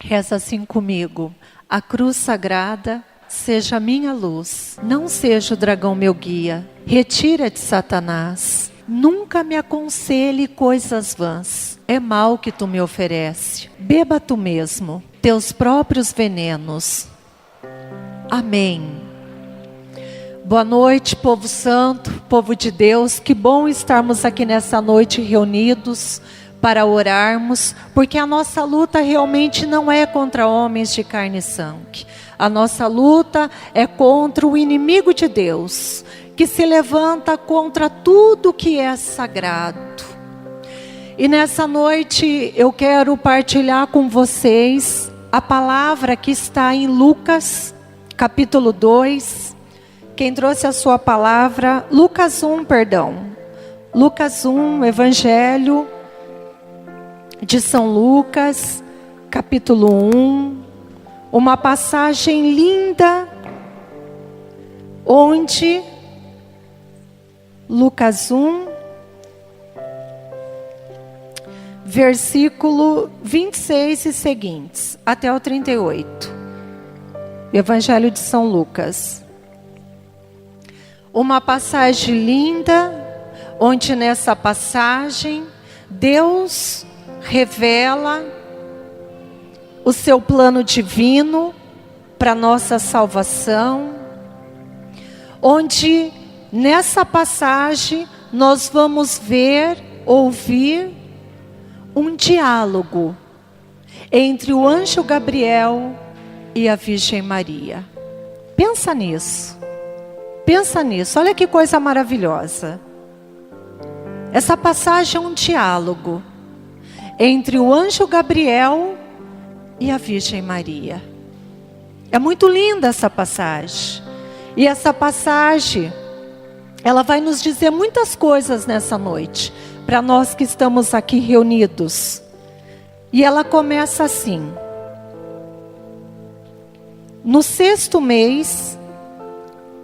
Reza assim comigo. A cruz sagrada seja minha luz, não seja o dragão meu guia. Retira-te, Satanás. Nunca me aconselhe coisas vãs. É mal que tu me oferece. Beba tu mesmo teus próprios venenos. Amém. Boa noite, povo santo, povo de Deus. Que bom estarmos aqui nessa noite reunidos para orarmos, porque a nossa luta realmente não é contra homens de carne e sangue. A nossa luta é contra o inimigo de Deus, que se levanta contra tudo que é sagrado. E nessa noite eu quero partilhar com vocês a palavra que está em Lucas, capítulo 2. Quem trouxe a sua palavra, Lucas 1, Lucas 1, Evangelho de São Lucas, capítulo 1. Uma passagem linda, onde Lucas 1, versículo 26 e seguintes, até o 38. Evangelho de São Lucas. Uma passagem linda, onde nessa passagem Deus revela o seu plano divino para nossa salvação, onde nessa passagem nós vamos ouvir um diálogo entre o anjo Gabriel e a Virgem Maria. Pensa nisso, olha que coisa maravilhosa. Essa passagem é um diálogo entre o anjo Gabriel e a Virgem Maria. É muito linda essa passagem. E essa passagem, ela vai nos dizer muitas coisas nessa noite, para nós que estamos aqui reunidos. E ela começa assim. No 6º mês,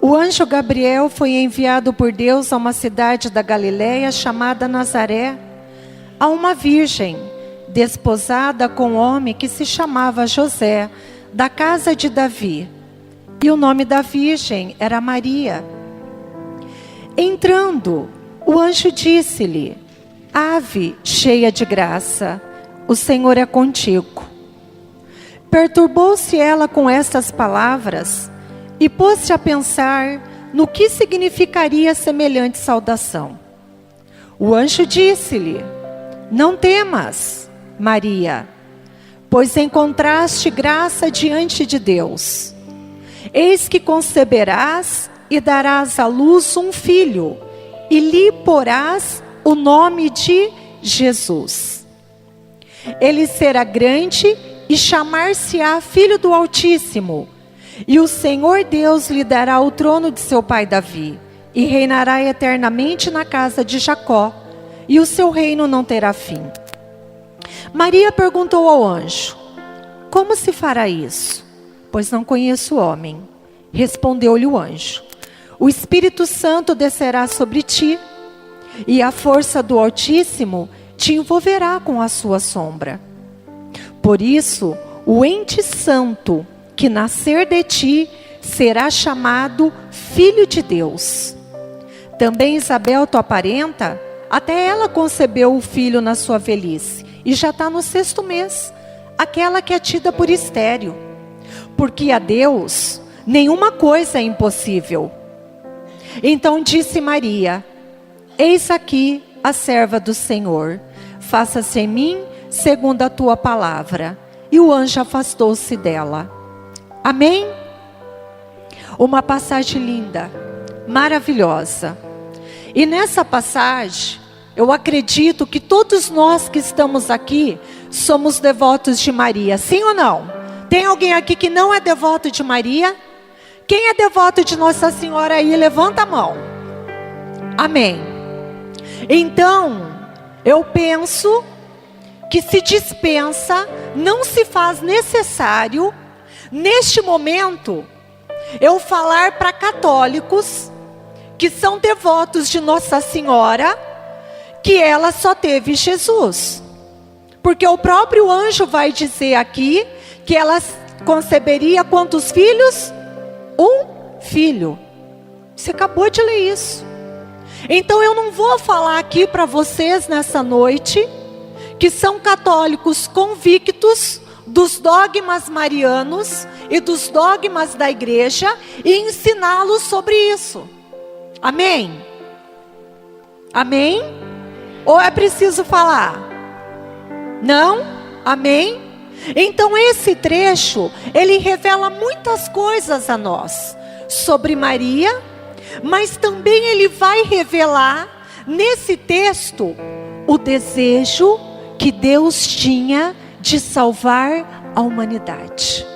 o anjo Gabriel foi enviado por Deus a uma cidade da Galileia chamada Nazaré, a uma virgem desposada com um homem que se chamava José, da casa de Davi. E o nome da virgem era Maria. Entrando, o anjo disse-lhe: Ave, cheia de graça, o Senhor é contigo. Perturbou-se ela com estas palavras e pôs-se a pensar no que significaria semelhante saudação. O anjo disse-lhe: Não temas, Maria, pois encontraste graça diante de Deus. Eis que conceberás e darás à luz um filho, e lhe porás o nome de Jesus. Ele será grande e chamar-se-á Filho do Altíssimo. E o Senhor Deus lhe dará o trono de seu pai Davi, e reinará eternamente na casa de Jacó, e o seu reino não terá fim. Maria perguntou ao anjo: Como se fará isso? Pois não conheço o homem. Respondeu-lhe o anjo: O Espírito Santo descerá sobre ti, e a força do Altíssimo te envolverá com a sua sombra. Por isso, o ente santo que nascer de ti será chamado Filho de Deus. Também Isabel, tua parenta, até ela concebeu o filho na sua velhice, e já está no 6º mês, aquela que é tida por estéril. Porque a Deus nenhuma coisa é impossível. Então disse Maria: Eis aqui a serva do Senhor, faça-se em mim segundo a tua palavra. E o anjo afastou-se dela. Amém? Uma passagem linda, maravilhosa. E nessa passagem, eu acredito que todos nós que estamos aqui somos devotos de Maria, sim ou não? Tem alguém aqui que não é devoto de Maria? Quem é devoto de Nossa Senhora aí, levanta a mão. Amém. Então, eu penso que se dispensa, não se faz necessário, neste momento, eu falar para católicos que são devotos de Nossa Senhora, que ela só teve Jesus. Porque o próprio anjo vai dizer aqui que ela conceberia quantos filhos? Um filho. Você acabou de ler isso. Então eu não vou falar aqui para vocês nessa noite, que são católicos convictos dos dogmas marianos e dos dogmas da igreja, e ensiná-los sobre isso. Amém? Amém? Ou é preciso falar? Não? Amém? Então esse trecho, ele revela muitas coisas a nós sobre Maria, mas também ele vai revelar nesse texto o desejo que Deus tinha de salvar a humanidade.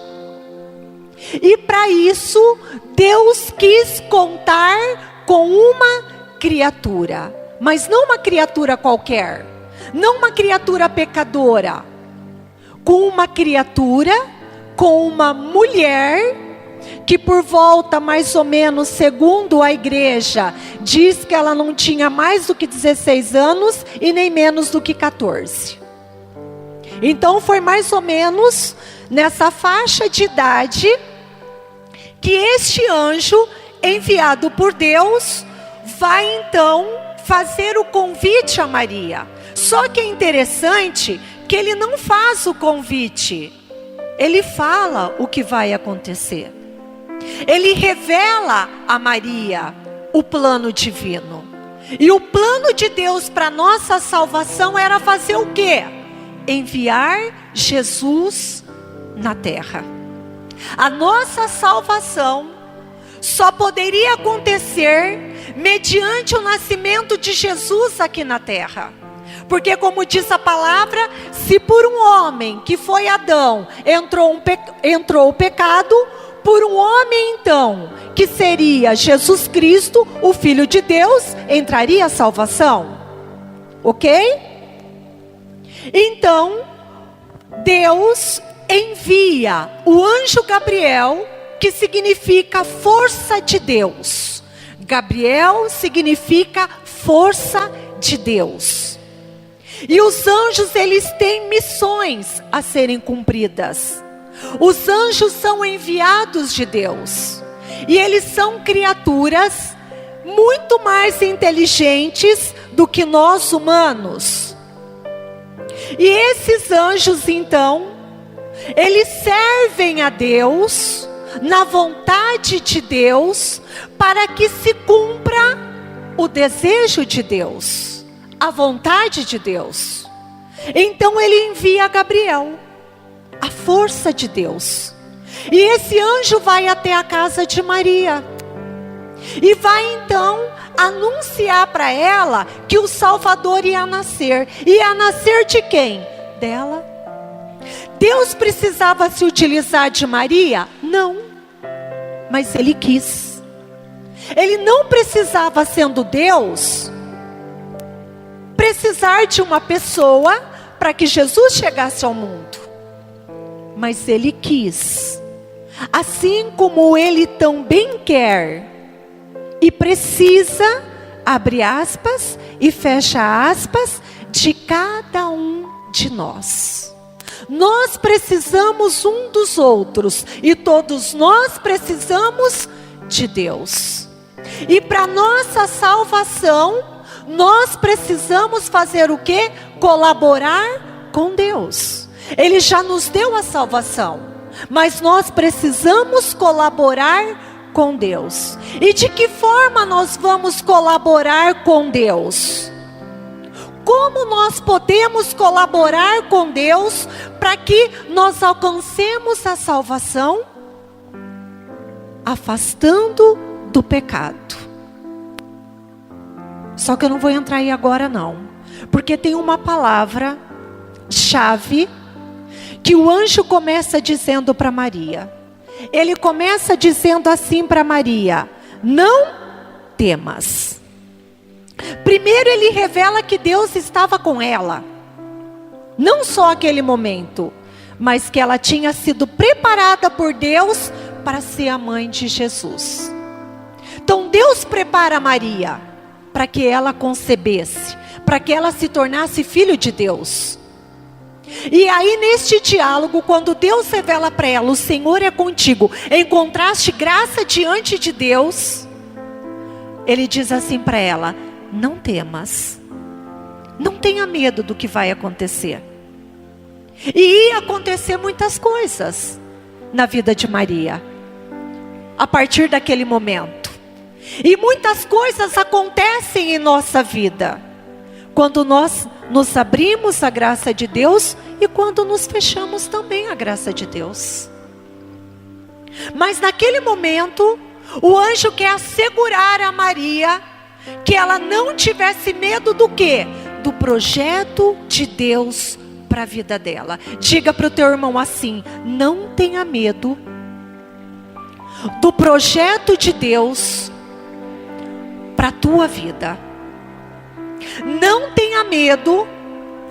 E para isso, Deus quis contar com uma criatura, mas não uma criatura qualquer, não uma criatura pecadora, com uma criatura, com uma mulher, que por volta mais ou menos, segundo a igreja, diz que ela não tinha mais do que 16 anos e nem menos do que 14. Então foi mais ou menos nessa faixa de idade que este anjo enviado por Deus vai então fazer o convite a Maria. Só que é interessante que ele não faz o convite, ele fala o que vai acontecer. Ele revela a Maria o plano divino. E o plano de Deus para nossa salvação era fazer o quê? Enviar Jesus na terra. A nossa salvação só poderia acontecer mediante o nascimento de Jesus aqui na terra. Porque como diz a palavra, se por um homem que foi Adão entrou o pecado, por um homem então, que seria Jesus Cristo, o Filho de Deus, entraria a salvação. Ok? Então, Deus envia o anjo Gabriel, que significa força de Deus. Gabriel significa força de Deus. E os anjos, eles têm missões a serem cumpridas. Os anjos são enviados de Deus. E eles são criaturas muito mais inteligentes do que nós humanos. E esses anjos, então, eles servem a Deus, na vontade de Deus, para que se cumpra o desejo de Deus, a vontade de Deus. Então ele envia Gabriel, a força de Deus. E esse anjo vai até a casa de Maria. E vai então anunciar para ela que o Salvador ia nascer. Ia nascer de quem? Dela. Deus precisava se utilizar de Maria? Não. Mas ele quis. Ele não precisava, sendo Deus, precisar de uma pessoa para que Jesus chegasse ao mundo. Mas ele quis. Assim como ele também quer e precisa, abre aspas e fecha aspas, de cada um de nós. Nós precisamos um dos outros e todos nós precisamos de Deus. E para nossa salvação, nós precisamos fazer o quê? Colaborar com Deus. Ele já nos deu a salvação, mas nós precisamos colaborar com Deus. E de que forma nós vamos colaborar com Deus? Como nós podemos colaborar com Deus para que nós alcancemos a salvação? Afastando do pecado. Só que eu não vou entrar aí agora não, porque tem uma palavra chave que o anjo começa dizendo para Maria. Ele começa dizendo assim para Maria: não temas. Primeiro ele revela que Deus estava com ela. Não só aquele momento, mas que ela tinha sido preparada por Deus para ser a mãe de Jesus. Então Deus prepara Maria para que ela concebesse, para que ela se tornasse filho de Deus. E aí neste diálogo, quando Deus revela para ela, o Senhor é contigo, encontraste graça diante de Deus, Ele diz assim para ela: não temas, não tenha medo do que vai acontecer. E ia acontecer muitas coisas na vida de Maria, a partir daquele momento. E muitas coisas acontecem em nossa vida, quando nós nos abrimos à graça de Deus e quando nos fechamos também à graça de Deus. Mas naquele momento, o anjo quer assegurar a Maria que ela não tivesse medo do quê? Do projeto de Deus para a vida dela. Diga para o teu irmão assim: não tenha medo do projeto de Deus para a tua vida. Não tenha medo,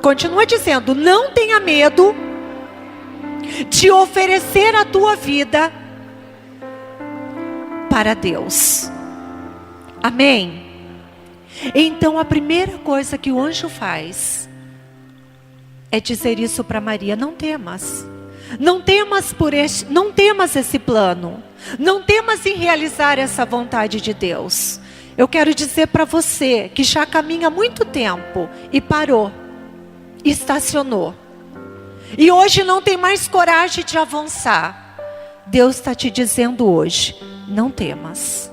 continua dizendo, não tenha medo de oferecer a tua vida para Deus. Amém? Então a primeira coisa que o anjo faz é dizer isso para Maria: não temas. Não temas não temas esse plano. Não temas em realizar essa vontade de Deus. Eu quero dizer para você que já caminha há muito tempo e parou, estacionou, e hoje não tem mais coragem de avançar. Deus está te dizendo hoje: não temas.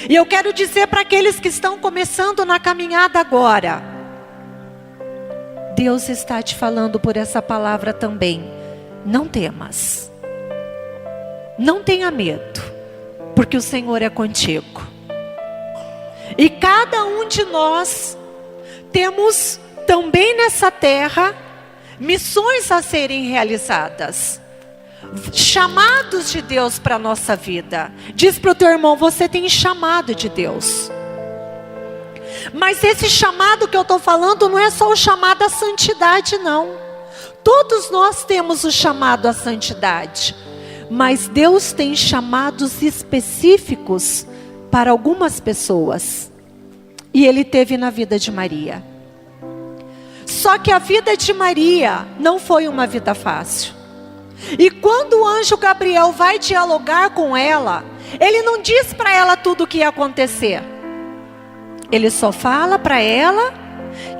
E eu quero dizer para aqueles que estão começando na caminhada agora, Deus está te falando por essa palavra também: não temas. Não tenha medo, porque o Senhor é contigo. E cada um de nós temos também nessa terra missões a serem realizadas, chamados de Deus para a nossa vida. Diz para o teu irmão: você tem chamado de Deus. Mas esse chamado que eu estou falando não é só o chamado à santidade, não. Todos nós temos o chamado à santidade, mas Deus tem chamados específicos para algumas pessoas. E Ele teve na vida de Maria. Só que a vida de Maria não foi uma vida fácil. E quando o anjo Gabriel vai dialogar com ela, ele não diz para ela tudo o que ia acontecer. Ele só fala para ela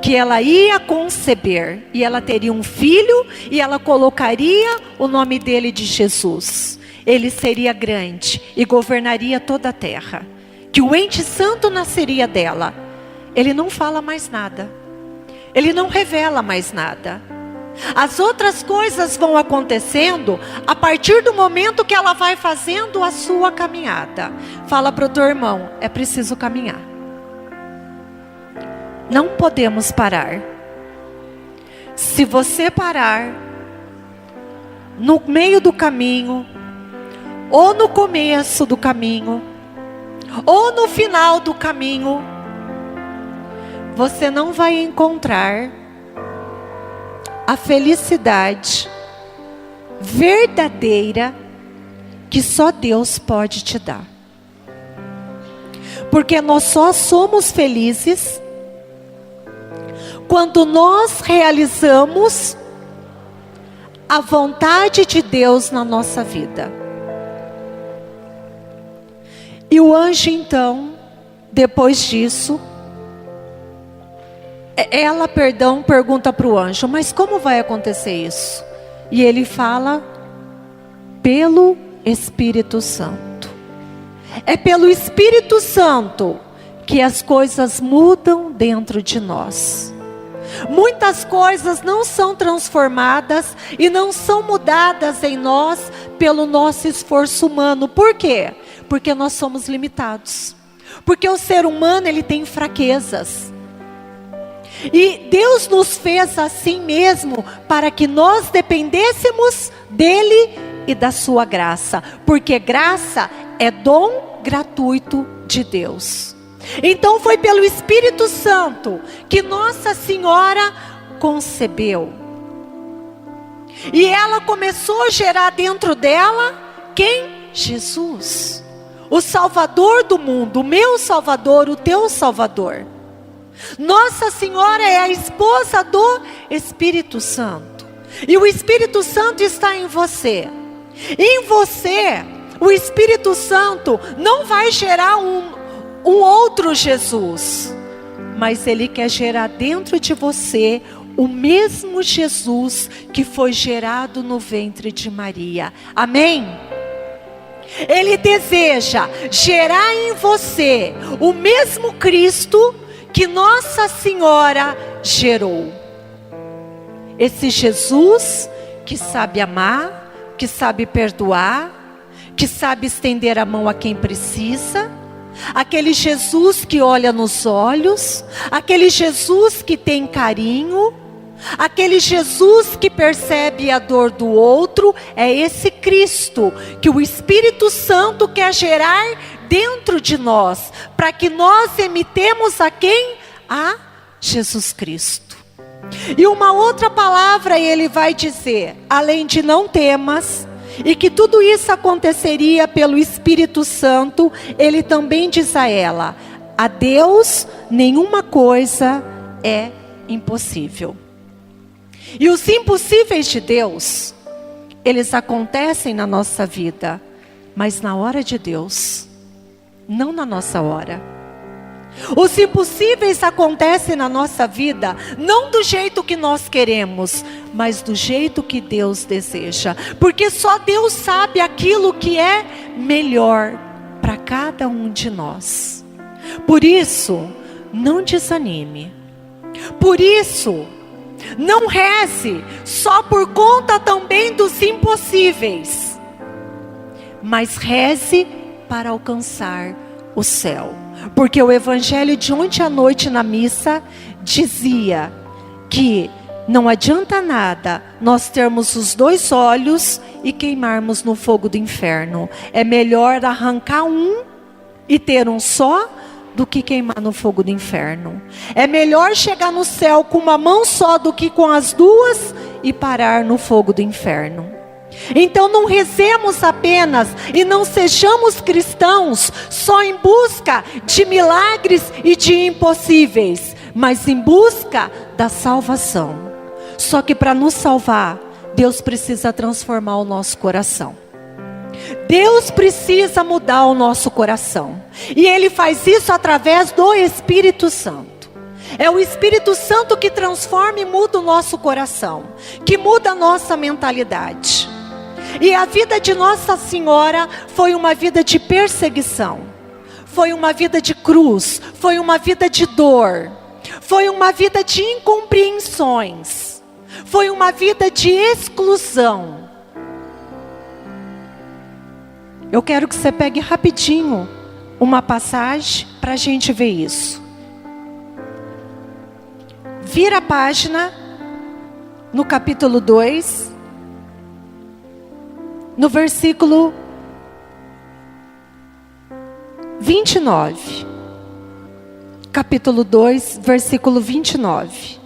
que ela ia conceber, e ela teria um filho, e ela colocaria o nome dele de Jesus. Ele seria grande e governaria toda a terra. Que o ente santo nasceria dela. Ele não fala mais nada. Ele não revela mais nada. As outras coisas vão acontecendo a partir do momento que ela vai fazendo a sua caminhada. Fala para o teu irmão: é preciso caminhar. Não podemos parar. Se você parar no meio do caminho, ou no começo do caminho, ou no final do caminho, você não vai encontrar a felicidade verdadeira que só Deus pode te dar. Porque nós só somos felizes quando nós realizamos a vontade de Deus na nossa vida. E o anjo então, depois disso, ela pergunta para o anjo: mas como vai acontecer isso? E ele fala: pelo Espírito Santo. É pelo Espírito Santo que as coisas mudam dentro de nós. Muitas coisas não são transformadas e não são mudadas em nós pelo nosso esforço humano. Por quê? Porque nós somos limitados. Porque o ser humano, ele tem fraquezas. E Deus nos fez assim mesmo para que nós dependêssemos dele e da sua graça. Porque graça é dom gratuito de Deus. Então foi pelo Espírito Santo que Nossa Senhora concebeu. E ela começou a gerar dentro dela quem? Jesus. O Salvador do mundo, o meu Salvador, o teu Salvador. Nossa Senhora é a esposa do Espírito Santo. E o Espírito Santo está em você. Em você, o Espírito Santo não vai gerar um outro Jesus, mas Ele quer gerar dentro de você o mesmo Jesus que foi gerado no ventre de Maria. Amém? Ele deseja gerar em você o mesmo Cristo que Nossa Senhora gerou. Esse Jesus que sabe amar, que sabe perdoar, que sabe estender a mão a quem precisa. Aquele Jesus que olha nos olhos, aquele Jesus que tem carinho, aquele Jesus que percebe a dor do outro. É esse Cristo que o Espírito Santo quer gerar dentro de nós, para que nós imitemos a quem? A Jesus Cristo. E uma outra palavra ele vai dizer, além de não temas, e que tudo isso aconteceria pelo Espírito Santo, ele também diz a ela: a Deus nenhuma coisa é impossível. E os impossíveis de Deus, eles acontecem na nossa vida, mas na hora de Deus, não na nossa hora. Os impossíveis acontecem na nossa vida, não do jeito que nós queremos, mas do jeito que Deus deseja. Porque só Deus sabe aquilo que é melhor para cada um de nós. Por isso, não desanime. Por isso, não reze só por conta também dos impossíveis, mas reze para alcançar o céu. Porque o evangelho de ontem à noite na missa dizia que não adianta nada nós termos os dois olhos e queimarmos no fogo do inferno. É melhor arrancar um e ter um só do que queimar no fogo do inferno. É melhor chegar no céu com uma mão só do que com as duas e parar no fogo do inferno. Então não rezemos apenas e não sejamos cristãos só em busca de milagres e de impossíveis, mas em busca da salvação. Só que para nos salvar, Deus precisa transformar o nosso coração. Deus precisa mudar o nosso coração. E Ele faz isso através do Espírito Santo. É o Espírito Santo que transforma e muda o nosso coração, que muda a nossa mentalidade. E a vida de Nossa Senhora foi uma vida de perseguição, foi uma vida de cruz, foi uma vida de dor, foi uma vida de incompreensões, foi uma vida de exclusão. Eu quero que você pegue rapidinho uma passagem para a gente ver isso. Vira a página no capítulo 2. No versículo 29. Capítulo 2, versículo 29.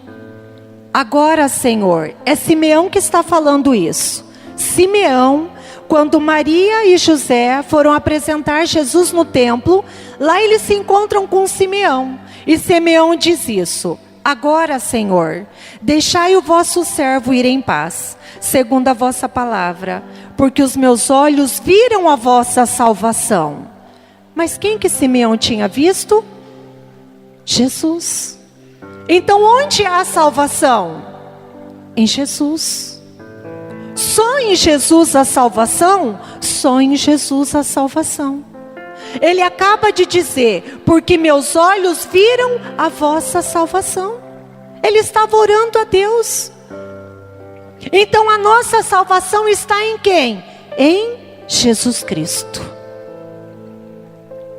Agora, Senhor, é Simeão que está falando isso. Simeão, quando Maria e José foram apresentar Jesus no templo, lá eles se encontram com Simeão. E Simeão diz isso: agora, Senhor, deixai o vosso servo ir em paz, segundo a vossa palavra, porque os meus olhos viram a vossa salvação. Mas quem que Simeão tinha visto? Jesus. Então onde há salvação? Em Jesus. Só em Jesus a salvação? Só em Jesus a salvação. Ele acaba de dizer: porque meus olhos viram a vossa salvação. Ele estava orando a Deus. Então a nossa salvação está em quem? Em Jesus Cristo.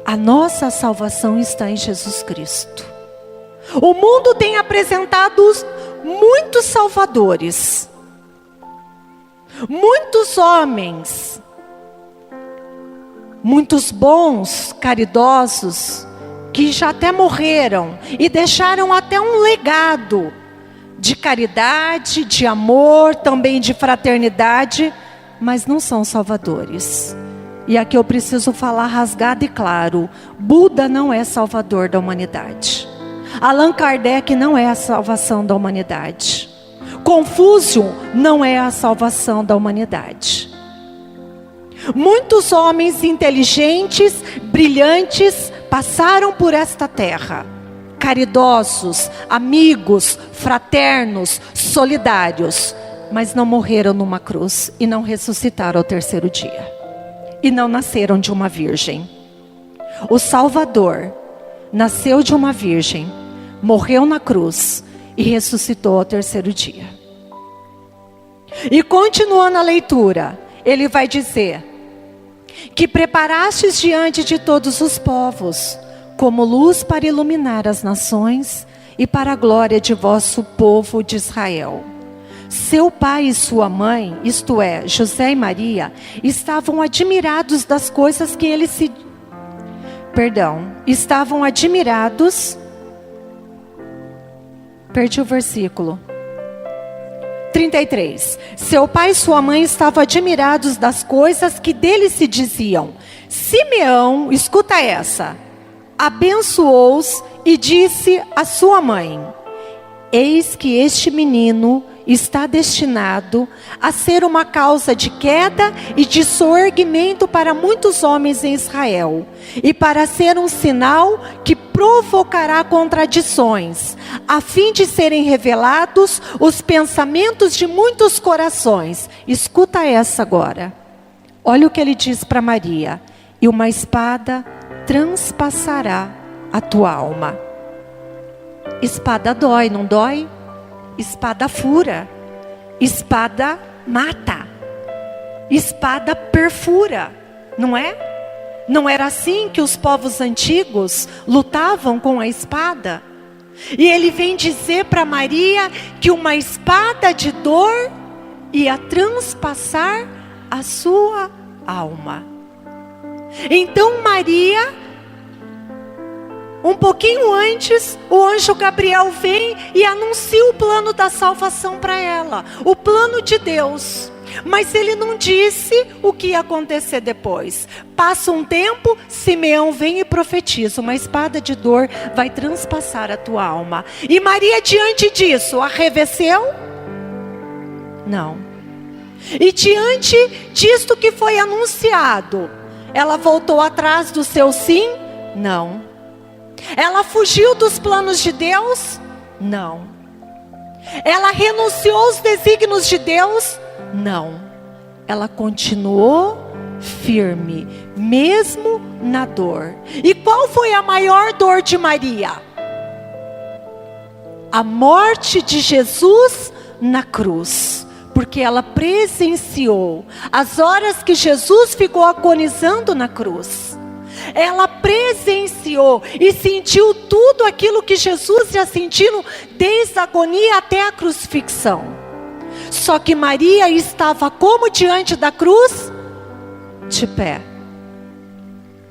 A nossa salvação está em Jesus Cristo. O mundo tem apresentado muitos salvadores, muitos homens, muitos bons, caridosos, que já até morreram e deixaram até um legado de caridade, de amor, também de fraternidade, mas não são salvadores. E aqui eu preciso falar rasgado e claro: Buda não é salvador da humanidade. Allan Kardec não é a salvação da humanidade. Confúcio não é a salvação da humanidade. Muitos homens inteligentes, brilhantes, passaram por esta terra, caridosos, amigos, fraternos, solidários, mas não morreram numa cruz e não ressuscitaram ao terceiro dia. E não nasceram de uma virgem. O Salvador nasceu de uma virgem, morreu na cruz e ressuscitou ao terceiro dia. E continuando a leitura, ele vai dizer que preparastes diante de todos os povos, como luz para iluminar as nações e para a glória de vosso povo de Israel. Seu pai e sua mãe, isto é, José e Maria, estavam admirados das coisas que ele estavam admirados. Perdi o versículo. 33. Seu pai e sua mãe estavam admirados das coisas que dele se diziam. Simeão, escuta essa, abençoou-os e disse à sua mãe: eis que este menino está destinado a ser uma causa de queda e de soerguimento para muitos homens em Israel, e para ser um sinal que provocará contradições, a fim de serem revelados os pensamentos de muitos corações. Escuta essa agora. Olha o que ele diz para Maria: e uma espada transpassará a tua alma. Espada dói, não dói? Espada fura, espada mata, espada perfura, não é? Não era assim que os povos antigos lutavam com a espada? E ele vem dizer para Maria que uma espada de dor ia transpassar a sua alma. Então Maria, um pouquinho antes, o anjo Gabriel vem e anuncia o plano da salvação para ela, o plano de Deus. Mas ele não disse o que ia acontecer depois. Passa um tempo, Simeão vem e profetiza: uma espada de dor vai transpassar a tua alma. E Maria, diante disso, arrefeceu? Não. E diante disto que foi anunciado, ela voltou atrás do seu sim? Não. Ela fugiu dos planos de Deus? Não. Ela renunciou aos desígnios de Deus? Não. Ela continuou firme, mesmo na dor. E qual foi a maior dor de Maria? A morte de Jesus na cruz. Porque ela presenciou as horas que Jesus ficou agonizando na cruz. Ela presenciou e sentiu tudo aquilo que Jesus já sentiu desde a agonia até a crucifixão. Só que Maria estava como diante da cruz? De pé.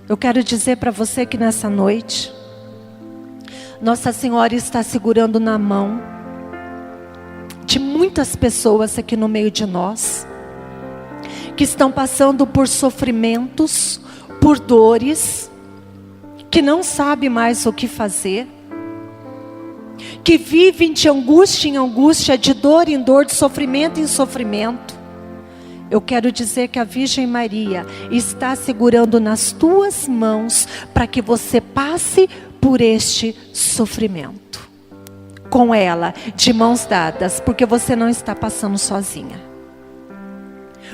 Eu quero dizer para você que nessa noite, Nossa Senhora está segurando na mão de muitas pessoas aqui no meio de nós, que estão passando por sofrimentos, por dores, que não sabe mais o que fazer, que vivem de angústia em angústia, de dor em dor, de sofrimento em sofrimento. Eu quero dizer que a Virgem Maria está segurando nas tuas mãos para que você passe por este sofrimento com ela, de mãos dadas, porque você não está passando sozinha.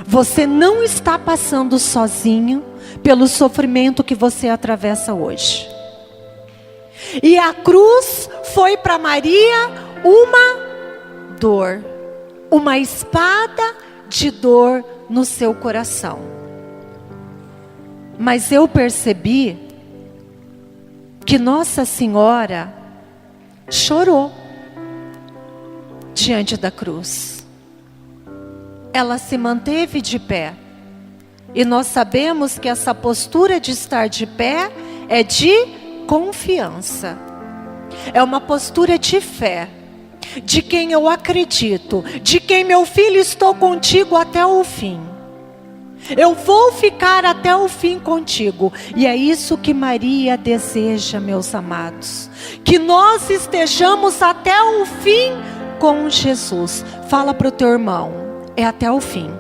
Você não está passando sozinho pelo sofrimento que você atravessa hoje. E a cruz foi para Maria uma dor, uma espada de dor no seu coração. Mas eu percebi que Nossa Senhora chorou diante da cruz. Ela se manteve de pé. E nós sabemos que essa postura de estar de pé é de confiança. É uma postura de fé. De quem eu acredito. De quem, meu filho, estou contigo até o fim. Eu vou ficar até o fim contigo. E é isso que Maria deseja, meus amados. Que nós estejamos até o fim com Jesus. Fala para o teu irmão, é até o fim.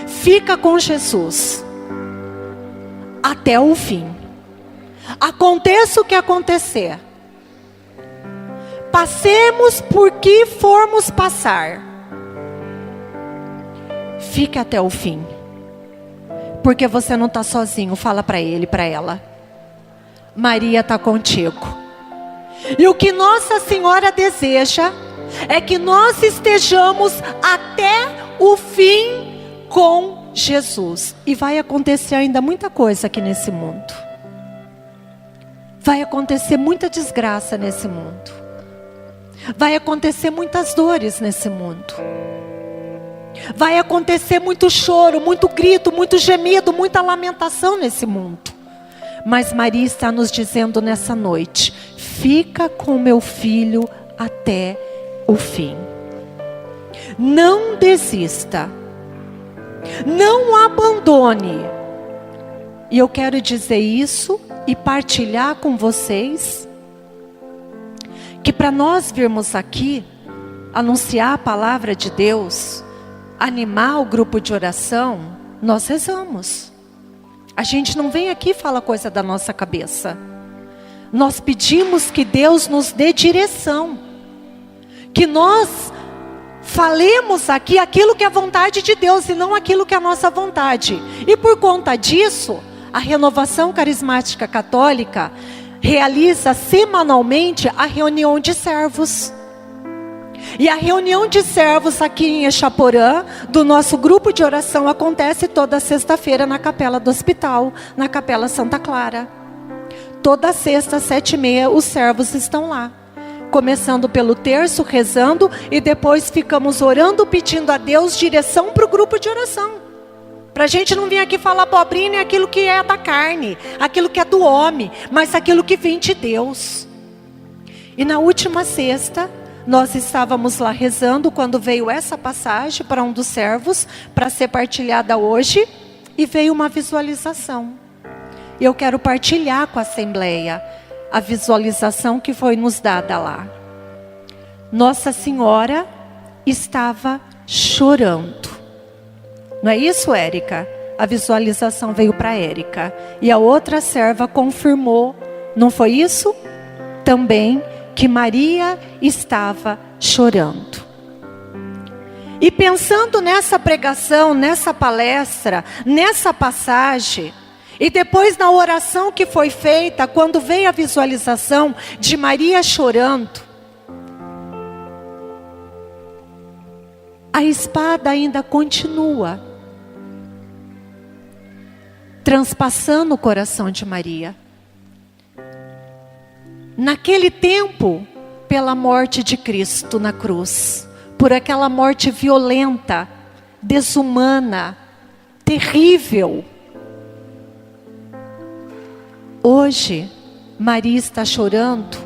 Fica com Jesus até o fim. Aconteça o que acontecer. Passemos por que formos passar. Fique até o fim. Porque você não está sozinho. Fala para ele, para ela. Maria está contigo. E o que Nossa Senhora deseja é que nós estejamos até o fim com Jesus. E vai acontecer ainda muita coisa aqui nesse mundo. Vai acontecer muita desgraça nesse mundo. Vai acontecer muitas dores nesse mundo. Vai acontecer muito choro, muito grito, muito gemido, muita lamentação nesse mundo. Mas Maria está nos dizendo nessa noite: fica com meu filho até o fim. Não desista. Não abandone. E eu quero dizer isso e partilhar com vocês que para nós virmos aqui anunciar a palavra de Deus, animar o grupo de oração, nós rezamos. A gente não vem aqui falar coisa da nossa cabeça. Nós pedimos que Deus nos dê direção, que nós falemos aqui aquilo que é a vontade de Deus e não aquilo que é a nossa vontade. E por conta disso, a Renovação Carismática Católica realiza semanalmente a reunião de servos. E a reunião de servos aqui em Exaporã, do nosso grupo de oração, acontece toda sexta-feira na capela do hospital, na Capela Santa Clara. Toda sexta, 7h30, os servos estão lá. Começando pelo terço, rezando, e depois ficamos orando, pedindo a Deus direção para o grupo de oração. Para a gente não vir aqui falar abobrinha nem aquilo que é da carne, aquilo que é do homem, mas aquilo que vem de Deus. E na última sexta, nós estávamos lá rezando, quando veio essa passagem para um dos servos, para ser partilhada hoje, e veio uma visualização. E eu quero partilhar com a Assembleia a visualização que foi nos dada lá. Nossa Senhora estava chorando. Não é isso, Érica? A visualização veio para Érica. E a outra serva confirmou, não foi isso? Também que Maria estava chorando. E pensando nessa pregação, nessa palestra, nessa passagem, e depois na oração que foi feita, quando veio a visualização de Maria chorando, a espada ainda continua transpassando o coração de Maria. Naquele tempo, pela morte de Cristo na cruz, por aquela morte violenta, desumana, terrível. Hoje, Maria está chorando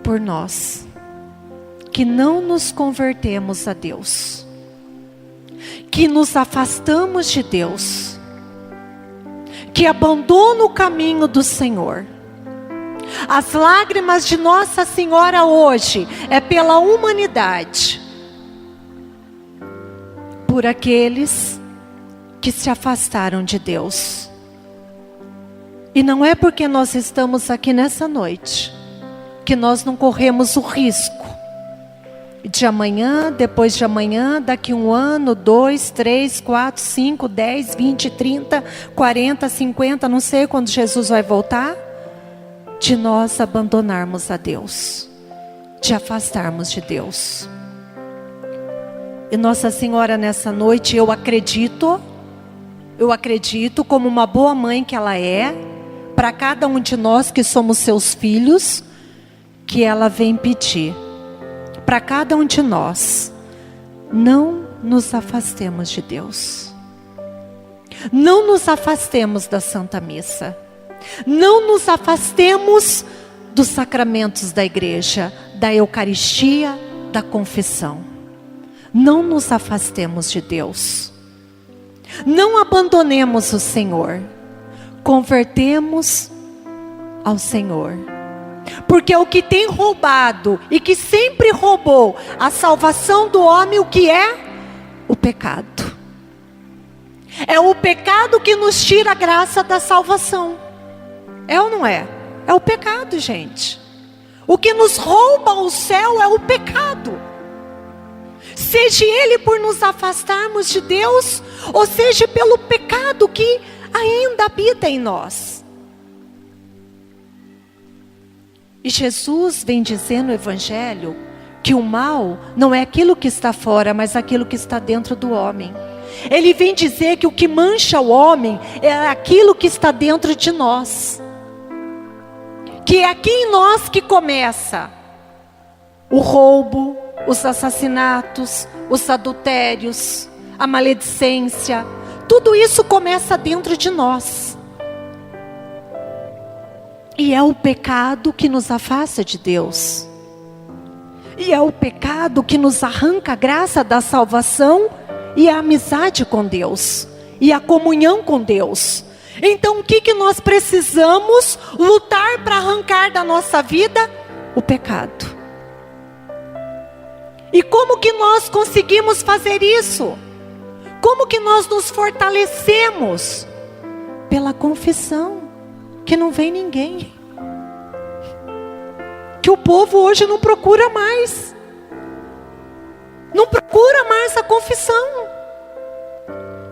por nós, que não nos convertemos a Deus, que nos afastamos de Deus, que abandona o caminho do Senhor. As lágrimas de Nossa Senhora hoje é pela humanidade, por aqueles que se afastaram de Deus. E não é porque nós estamos aqui nessa noite que nós não corremos o risco de amanhã, depois de amanhã, daqui 1 ano, 2, 3, 4, 5, 10, 20, 30, 40, 50, não sei quando Jesus vai voltar, de nós abandonarmos a Deus, de afastarmos de Deus. E Nossa Senhora nessa noite, eu acredito como uma boa mãe que ela é, para cada um de nós que somos seus filhos, que ela vem pedir, para cada um de nós, não nos afastemos de Deus. Não nos afastemos da Santa Missa. Não nos afastemos dos sacramentos da igreja, da Eucaristia, da confissão. Não nos afastemos de Deus. Não abandonemos o Senhor. Convertemos ao Senhor. Porque o que tem roubado e que sempre roubou a salvação do homem, o que é? O pecado. É o pecado que nos tira a graça da salvação. É ou não é? É o pecado, gente. O que nos rouba o céu é o pecado. Seja ele por nos afastarmos de Deus, ou seja pelo pecado que ainda habita em nós. E Jesus vem dizer no Evangelho que o mal não é aquilo que está fora, mas aquilo que está dentro do homem. Ele vem dizer que o que mancha o homem é aquilo que está dentro de nós. Que é aqui em nós que começa o roubo, os assassinatos, os adultérios, a maledicência. Tudo isso começa dentro de nós. E é o pecado que nos afasta de Deus. E é o pecado que nos arranca a graça da salvação e a amizade com Deus. E a comunhão com Deus. Então o que nós precisamos lutar para arrancar da nossa vida? O pecado. E como que nós conseguimos fazer isso? Como que nós nos fortalecemos? Pela confissão, que não vem ninguém. Que o povo hoje não procura mais. Não procura mais a confissão.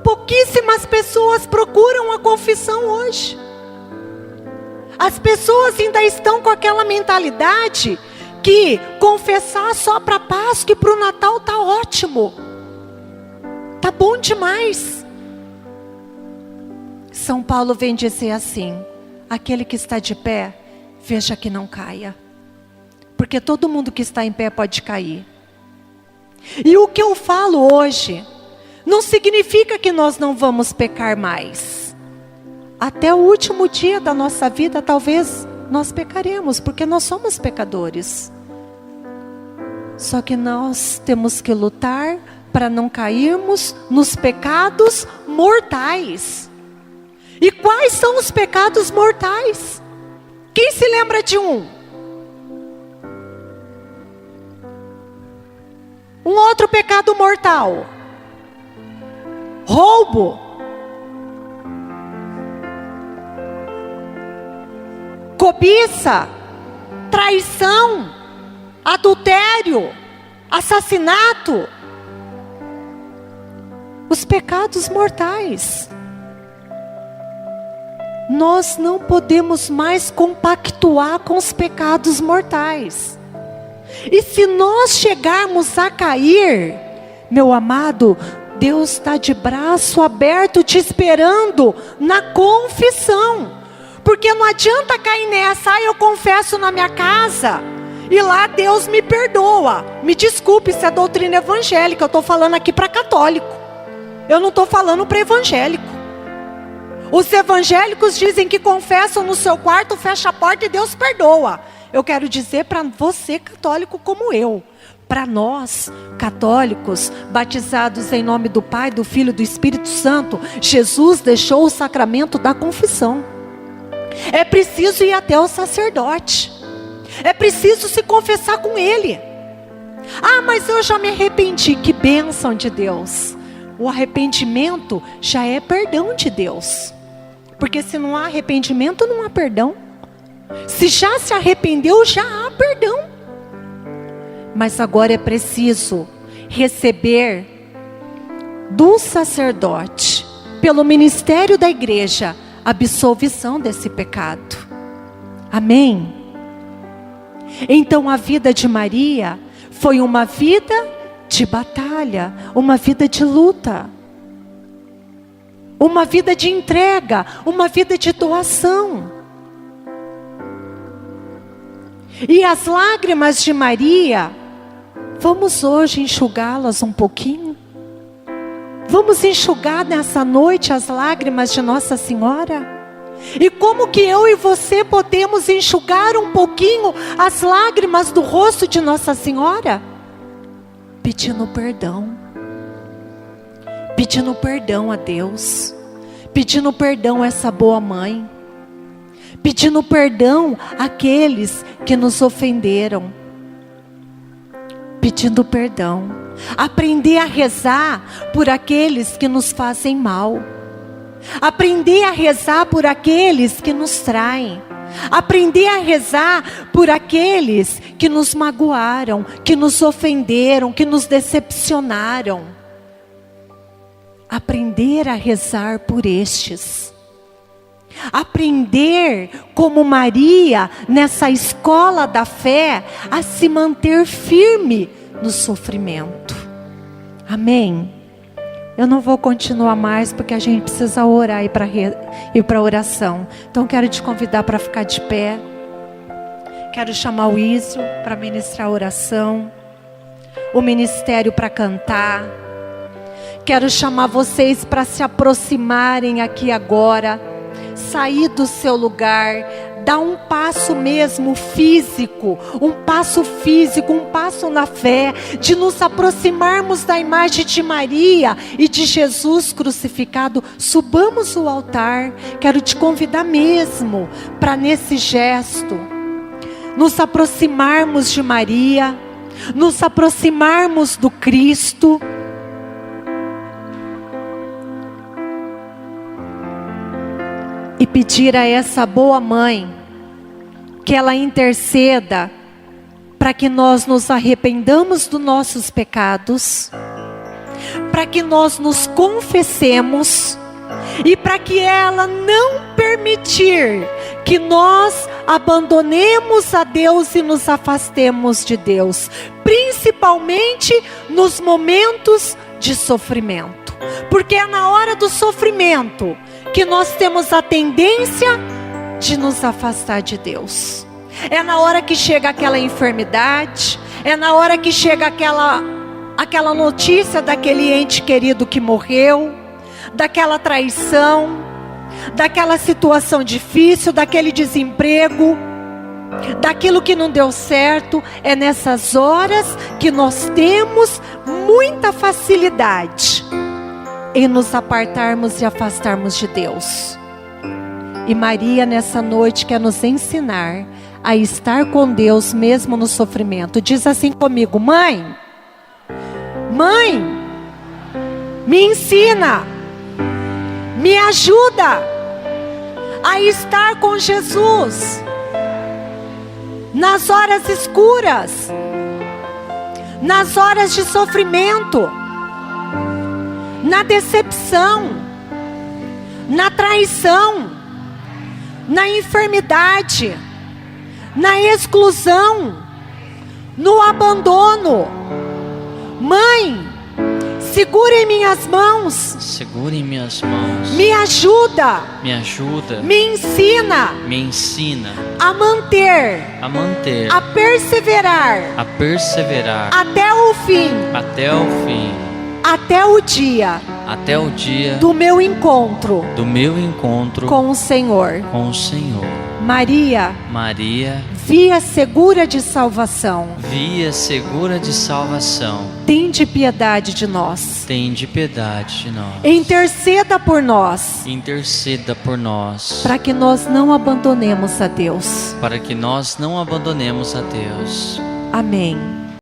Pouquíssimas pessoas procuram a confissão hoje. As pessoas ainda estão com aquela mentalidade que confessar só para Páscoa e para o Natal está ótimo. Está bom demais. São Paulo vem dizer assim: aquele que está de pé, veja que não caia. Porque todo mundo que está em pé pode cair. E o que eu falo hoje não significa que nós não vamos pecar mais. Até o último dia da nossa vida, talvez nós pecaremos, porque nós somos pecadores. Só que nós temos que lutar para não cairmos nos pecados mortais. E quais são os pecados mortais? Quem se lembra de um? Um outro pecado mortal. Roubo. Cobiça. Traição. Adultério. Assassinato. Os pecados mortais. Nós não podemos mais compactuar com os pecados mortais. E se nós chegarmos a cair, meu amado, Deus está de braço aberto te esperando na confissão. Porque não adianta cair nessa: eu confesso na minha casa e lá Deus me perdoa. Me desculpe, isso é doutrina evangélica, eu estou falando aqui para católico. Eu não estou falando para evangélico. Os evangélicos dizem que confessam no seu quarto, fecha a porta e Deus perdoa. Eu quero dizer para você católico como eu, para nós católicos, batizados em nome do Pai, do Filho e do Espírito Santo, Jesus deixou o sacramento da confissão. É preciso ir até o sacerdote. É preciso se confessar com ele. Ah, mas eu já me arrependi. Que bênção de Deus. O arrependimento já é perdão de Deus. Porque se não há arrependimento, não há perdão. Se já se arrependeu, já há perdão. Mas agora é preciso receber do sacerdote, pelo ministério da igreja, absolvição desse pecado. Amém? Então a vida de Maria foi uma vida de batalha, uma vida de luta, uma vida de entrega, uma vida de doação. E as lágrimas de Maria, vamos hoje enxugá-las um pouquinho? Vamos enxugar nessa noite as lágrimas de Nossa Senhora? E como que eu e você podemos enxugar um pouquinho as lágrimas do rosto de Nossa Senhora? Pedindo perdão. Pedindo perdão a Deus. Pedindo perdão a essa boa mãe. Pedindo perdão àqueles que nos ofenderam, pedindo perdão. Aprender a rezar por aqueles que nos fazem mal. Aprender a rezar por aqueles que nos traem. Aprender a rezar por aqueles que nos magoaram, que nos ofenderam, que nos decepcionaram. Aprender a rezar por estes. Aprender, como Maria, nessa escola da fé, a se manter firme no sofrimento. Amém? Eu não vou continuar mais, porque a gente precisa orar e ir para a oração. Então quero te convidar para ficar de pé. Quero chamar o Ísio para ministrar a oração. O ministério para cantar. Quero chamar vocês para se aproximarem aqui agora. Sair do seu lugar, dar um passo mesmo físico, um passo na fé, de nos aproximarmos da imagem de Maria e de Jesus crucificado. Subamos o altar. Quero te convidar mesmo para nesse gesto, nos aproximarmos de Maria, nos aproximarmos do Cristo. E pedir a essa boa mãe que ela interceda para que nós nos arrependamos dos nossos pecados, para que nós nos confessemos e para que ela não permitir que nós abandonemos a Deus e nos afastemos de Deus, principalmente nos momentos de sofrimento, porque é na hora do sofrimento que nós temos a tendência de nos afastar de Deus. É na hora que chega aquela enfermidade, é na hora que chega aquela notícia daquele ente querido que morreu, daquela traição, daquela situação difícil, daquele desemprego, daquilo que não deu certo. É nessas horas que nós temos muita facilidade em nos apartarmos e afastarmos de Deus. E Maria nessa noite quer nos ensinar a estar com Deus mesmo no sofrimento. Diz assim comigo: mãe, me ensina, me ajuda a estar com Jesus nas horas escuras, nas horas de sofrimento, na decepção, na traição, na enfermidade, na exclusão, no abandono. Mãe, segura em minhas mãos. Segura em minhas mãos. Me ajuda. Me ajuda. Me ensina. Me ensina a manter. A manter. A perseverar. A perseverar. Até o fim. Até o fim. Até o dia. Até o dia do meu encontro. Do meu encontro com o Senhor. Com o Senhor. Maria. Maria. Via segura de salvação. Via segura de salvação. Tende piedade de nós. Tende piedade de nós. Interceda por nós. Interceda por nós. Para que nós não abandonemos a Deus. Para que nós não abandonemos a Deus. Amém.